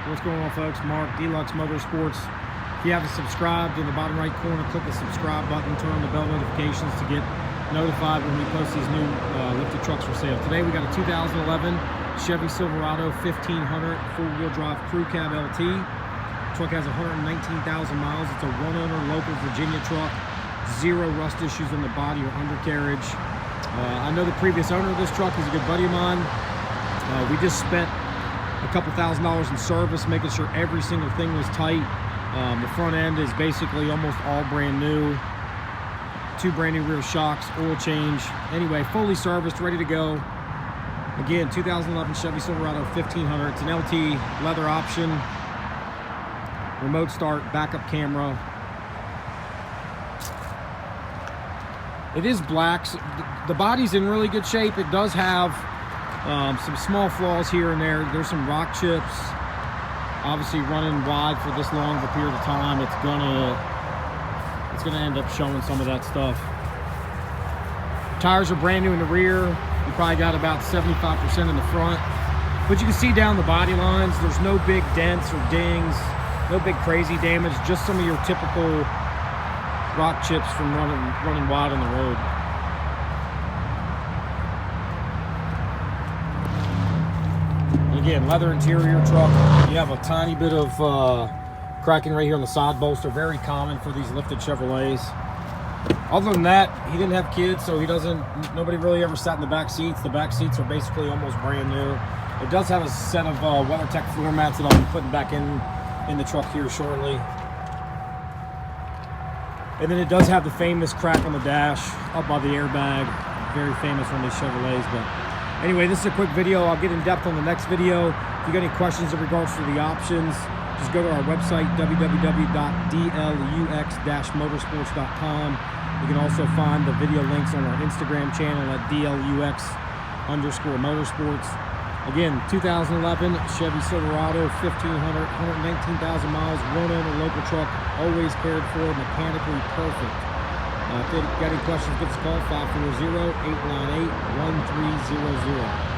What's going on, folks? Mark, Deluxe Motorsports. If you haven't subscribed, in the bottom right corner, click the subscribe button, turn on the bell notifications to get notified when we post these new lifted trucks for sale. Today we got a 2011 Chevy Silverado 1500 four-wheel drive crew cab LT. The truck has 119,000 miles. It's a one-owner local Virginia truck. Zero rust issues on the body or undercarriage. I know the previous owner of this truck is a good buddy of mine. We just spent a couple $1,000s in service, making sure every single thing was tight. The front end is basically almost all brand new. Two brand new rear shocks, oil change. Anyway, fully serviced, ready to go. Again, 2011 Chevy Silverado 1500. It's an LT, leather option, remote start, backup camera. It is black. So the body's in really good shape. It does have some small flaws here and there. There's some rock chips. Obviously, running wide for this long of a period of time, it's gonna end up showing some of that stuff. Tires are brand new in the rear. You probably got about 75% in the front, but you can see down the body lines. There's no big dents or dings, no big crazy damage. Just some of your typical rock chips from running wide on the road. And again, leather interior truck. You have a tiny bit of cracking right here on the side bolster. Very common for these lifted Chevrolets. Other than that, he didn't have kids, so nobody really ever sat in the back seats. The back seats are basically almost brand new. It does have a set of WeatherTech floor mats that I'll be putting back in the truck here shortly. And then it does have the famous crack on the dash up by the airbag. Very famous on these Chevrolets. But anyway, this is a quick video. I'll get in depth on the next video. If you got any questions in regards to the options, just go to our website, www.dlux-motorsports.com. You can also find the video links on our Instagram channel at DLUX_motorsports. Again, 2011 Chevy Silverado 1500, 119,000 miles, one owner local truck, always cared for, mechanically perfect. If you got any questions, give us a call, 540-898-1300.